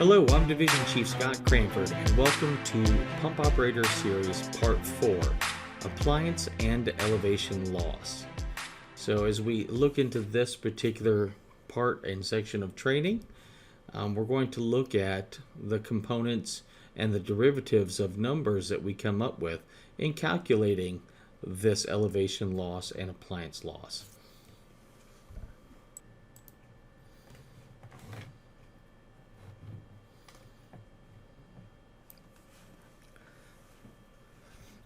Hello, I'm Division Chief Scott Cranford, and welcome to Pump Operator Series Part 4, Appliance and Elevation Loss. So as we look into this particular part and section of training, we're going to look at the components and the derivatives of numbers that we come up with in calculating this elevation loss and appliance loss.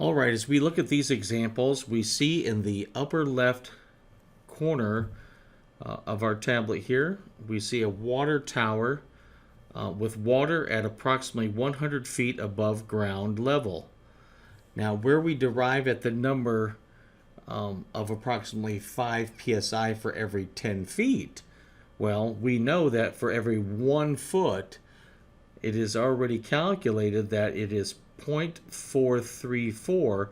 All right, as we look at these examples, we see in the upper left corner of our tablet here, we see a water tower with water at approximately 100 feet above ground level. Now, where we derive at the number of approximately 5 psi for every 10 feet, well, we know that for every 1 foot, it is already calculated that it is 0.434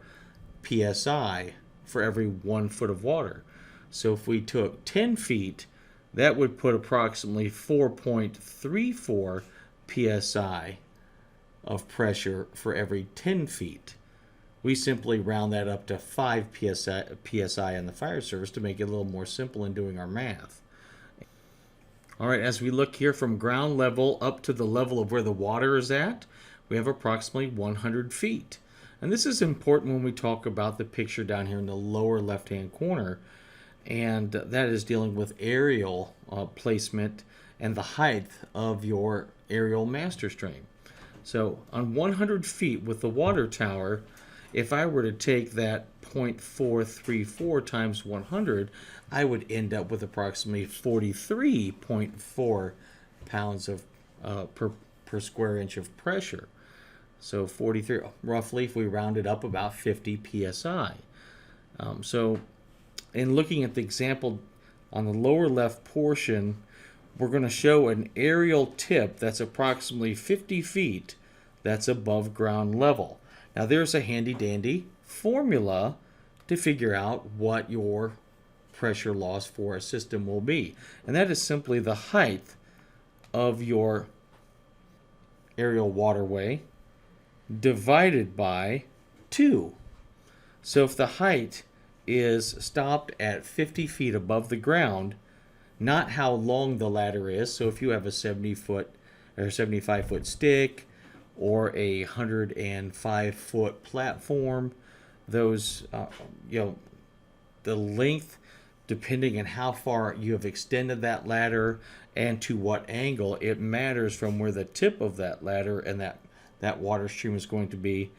psi for every 1 foot of water. So if we took 10 feet, that would put approximately 4.34 psi of pressure for every 10 feet. We simply round that up to 5 psi in the fire service to make it a little more simple in doing our math. All right, as we look here from ground level up to the level of where the water is at, we have approximately 100 feet. And this is important when we talk about the picture down here in the lower left-hand corner, and that is dealing with aerial placement and the height of your aerial master stream. So on 100 feet with the water tower, if I were to take that 0.434 times 100, I would end up with approximately 43.4 pounds of per square inch of pressure. So 43, roughly, if we round it up, about 50 psi. So in looking at the example on the lower left portion, we're going to show an aerial tip that's approximately 50 feet that's above ground level. Now there's a handy-dandy formula to figure out what your pressure loss for a system will be. And that is simply the height of your aerial waterway divided by 2. So if the height is stopped at 50 feet above the ground, not how long the ladder is, so if you have a 70-foot or 75-foot stick or a 105-foot platform, those, the length, depending on how far you have extended that ladder and to what angle, it matters from where the tip of that ladder and that water stream is going to be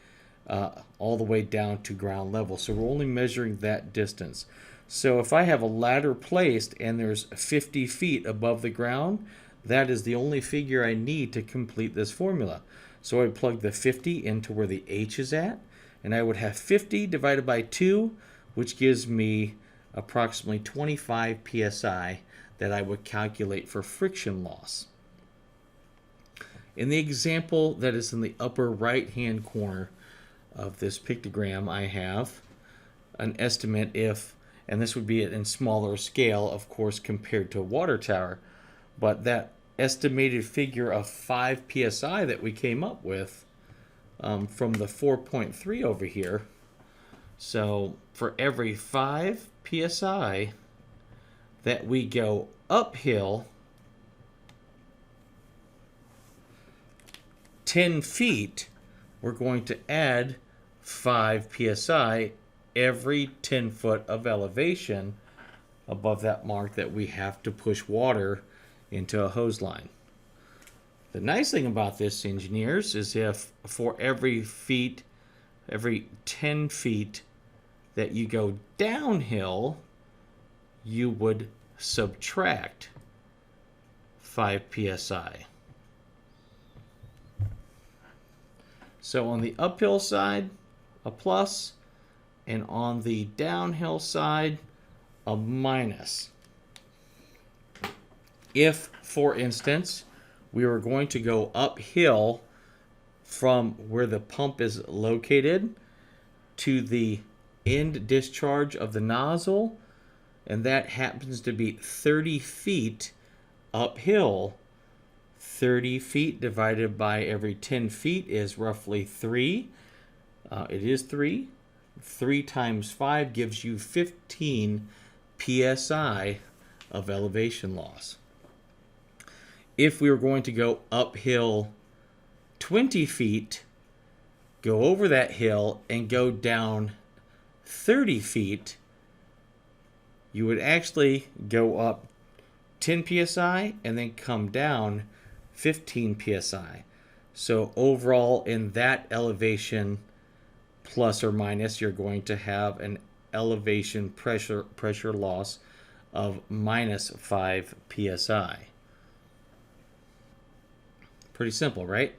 all the way down to ground level. So we're only measuring that distance. So if I have a ladder placed and there's 50 feet above the ground, that is the only figure I need to complete this formula. So I would plug the 50 into where the H is at, and I would have 50 divided by 2, which gives me approximately 25 psi that I would calculate for friction loss. In the example that is in the upper right-hand corner of this pictogram, I have an estimate if, and this would be in smaller scale, of course, compared to a water tower, but that estimated figure of 5 psi that we came up with from the 4.3 over here. So for every 5 psi that we go uphill 10 feet, we're going to add 5 psi every 10 foot of elevation above that mark that we have to push water into a hose line. The nice thing about this, engineers, is if for every 10 feet that you go downhill, you would subtract 5 psi. So on the uphill side, a plus, and on the downhill side, a minus. If, for instance, we were going to go uphill from where the pump is located to the end discharge of the nozzle, and that happens to be 30 feet uphill 30 feet divided by every 10 feet is roughly 3. It is 3. 3 times 5 gives you 15 psi of elevation loss. If we were going to go uphill 20 feet, go over that hill, and go down 30 feet, you would actually go up 10 psi and then come down 15 psi. So overall, in that elevation, plus or minus, you're going to have an elevation pressure loss of minus 5 psi. Pretty simple, right?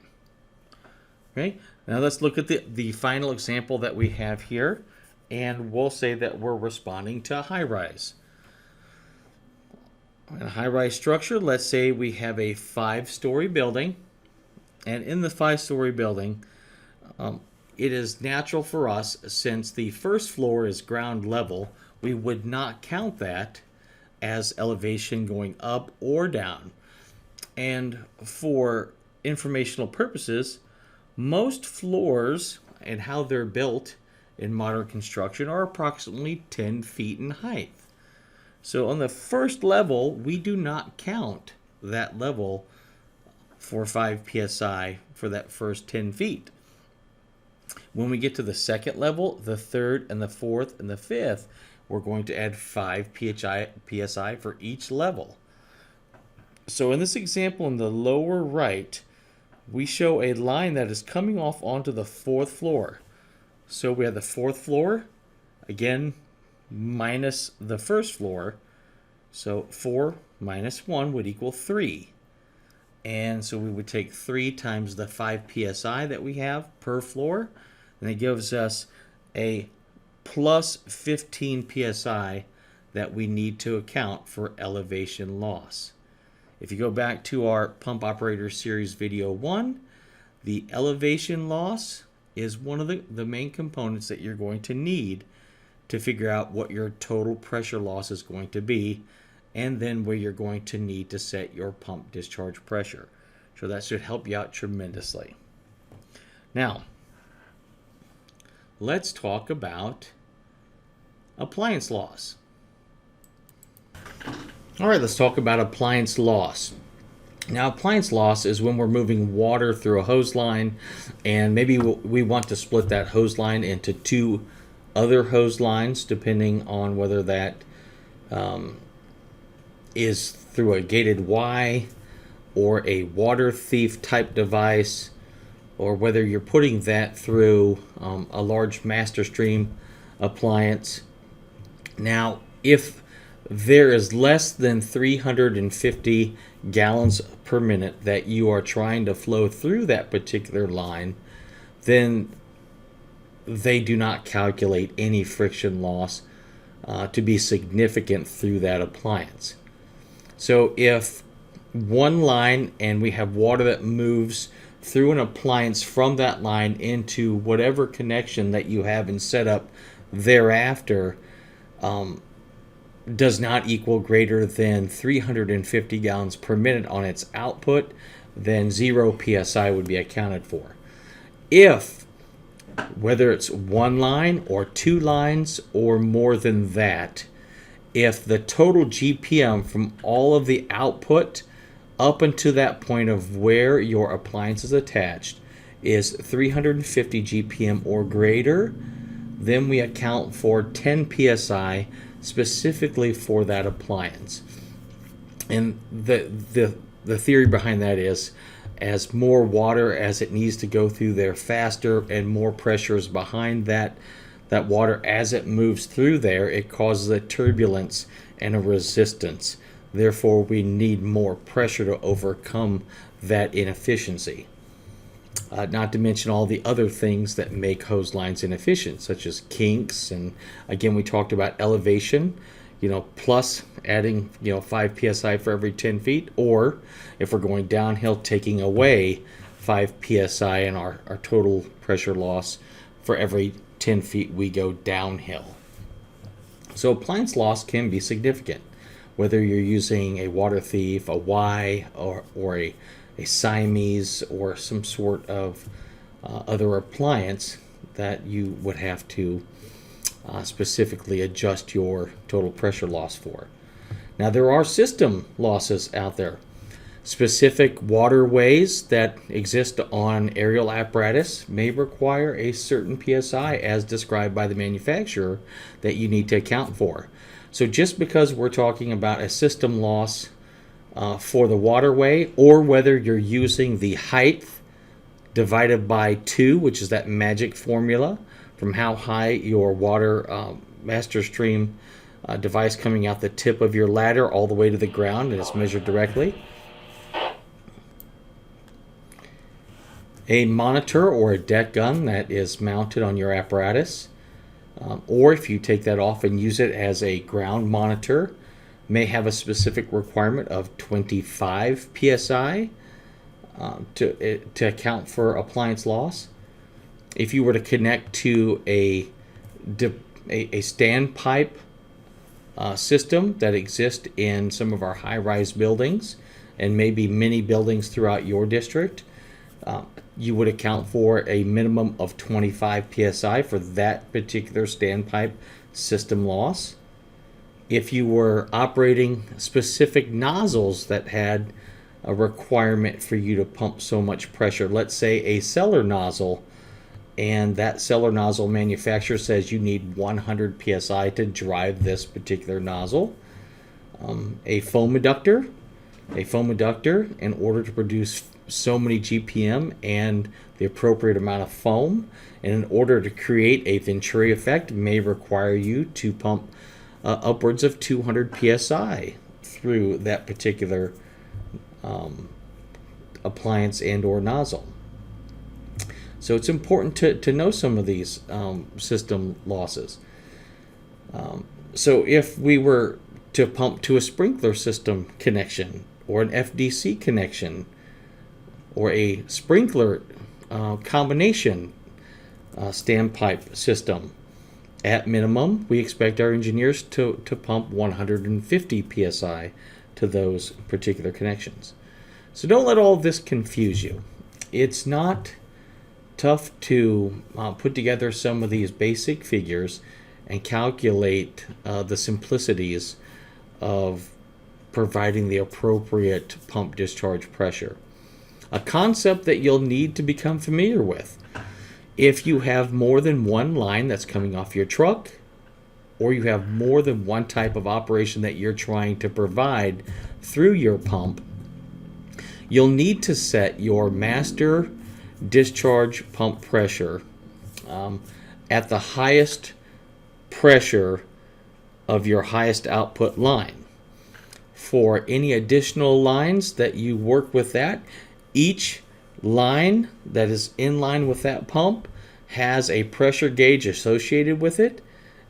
Okay, now let's look at the final example that we have here, and we'll say that we're responding to a high-rise. In a high-rise structure, let's say we have a 5-story building, and in the 5-story building, it is natural for us, since the first floor is ground level, we would not count that as elevation going up or down. And for informational purposes, most floors and how they're built in modern construction are approximately 10 feet in height. So on the first level, we do not count that level for 5 psi for that first 10 feet. When we get to the second level, the third and the fourth and the fifth, we're going to add 5 psi for each level. So in this example in the lower right, we show a line that is coming off onto the 4th floor. So we have the 4th floor, again, minus the 1st floor. So 4 minus 1 would equal 3. And so we would take 3 times the 5 psi that we have per floor, and it gives us a plus 15 psi that we need to account for elevation loss. If you go back to our Pump Operator Series Video 1, the elevation loss is one of the main components that you're going to need to figure out what your total pressure loss is going to be, and then where you're going to need to set your pump discharge pressure. So that should help you out tremendously. Now, let's talk about appliance loss. All right, let's talk about appliance loss. Now, appliance loss is when we're moving water through a hose line, and maybe we want to split that hose line into 2 other hose lines, depending on whether that is through a gated Y or a water thief type device, or whether you're putting that through a large master stream appliance. Now, if there is less than 350 gallons per minute that you are trying to flow through that particular line, then they do not calculate any friction loss to be significant through that appliance. So if one line and we have water that moves through an appliance from that line into whatever connection that you have and set up thereafter, does not equal greater than 350 gallons per minute on its output, then 0 psi would be accounted for. If, whether it's one line or 2 lines or more than that, if the total GPM from all of the output up until that point of where your appliance is attached is 350 GPM or greater, then we account for 10 psi specifically for that appliance. And the theory behind that is, as more water as it needs to go through there faster and more pressure is behind that water as it moves through there, it causes a turbulence and a resistance. Therefore, we need more pressure to overcome that inefficiency. Not to mention all the other things that make hose lines inefficient, such as kinks, and again, we talked about elevation, plus adding, 5 psi for every 10 feet, or if we're going downhill, taking away 5 psi in our total pressure loss for every 10 feet we go downhill. So appliance loss can be significant, whether you're using a water thief, a Y, or a a Siamese or some sort of other appliance that you would have to specifically adjust your total pressure loss for. Now, there are system losses out there. Specific waterways that exist on aerial apparatus may require a certain PSI as described by the manufacturer that you need to account for. So just because we're talking about a system loss for the waterway, or whether you're using the height divided by 2, which is that magic formula from how high your water master stream device coming out the tip of your ladder all the way to the ground, and it's measured directly. A monitor or a deck gun that is mounted on your apparatus, or if you take that off and use it as a ground monitor, may have a specific requirement of 25 psi to account for appliance loss. If you were to connect to a standpipe system that exists in some of our high-rise buildings and maybe many buildings throughout your district, you would account for a minimum of 25 psi for that particular standpipe system loss. If you were operating specific nozzles that had a requirement for you to pump so much pressure, let's say a cellar nozzle, and that cellar nozzle manufacturer says you need 100 psi to drive this particular nozzle. A foam adductor, in order to produce so many GPM and the appropriate amount of foam, and in order to create a Venturi effect, may require you to pump upwards of 200 psi through that particular appliance and or nozzle. So it's important to know some of these system losses. So if we were to pump to a sprinkler system connection or an FDC connection or a sprinkler combination standpipe system, at minimum, we expect our engineers to pump 150 psi to those particular connections. So don't let all of this confuse you. It's not tough to put together some of these basic figures and calculate the simplicities of providing the appropriate pump discharge pressure. A concept that you'll need to become familiar with. If you have more than one line that's coming off your truck, or you have more than one type of operation that you're trying to provide through your pump, you'll need to set your master discharge pump pressure at the highest pressure of your highest output line. For any additional lines that you work with that, each line that is in line with that pump has a pressure gauge associated with it,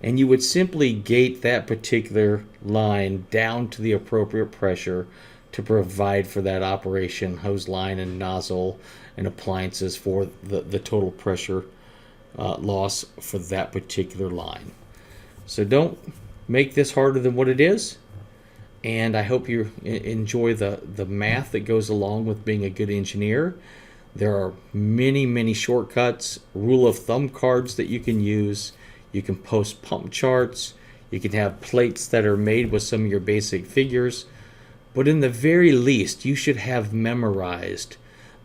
and you would simply gate that particular line down to the appropriate pressure to provide for that operation, hose line and nozzle and appliances for the total pressure loss for that particular line. So don't make this harder than what it is. And I hope you enjoy the math that goes along with being a good engineer. There are many, many shortcuts, rule of thumb cards that you can use. You can post pump charts. You can have plates that are made with some of your basic figures. But in the very least, you should have memorized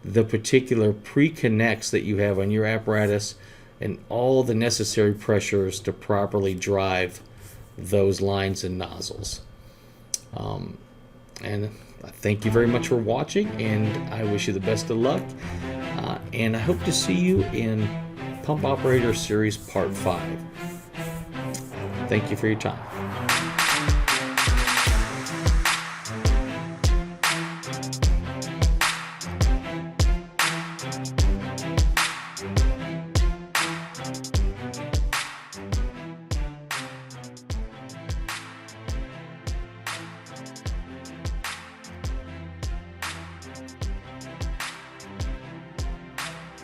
the particular pre-connects that you have on your apparatus and all the necessary pressures to properly drive those lines and nozzles. And thank you very much for watching, and I wish you the best of luck. And I hope to see you in Pump Operator Series Part 5. Thank you for your time.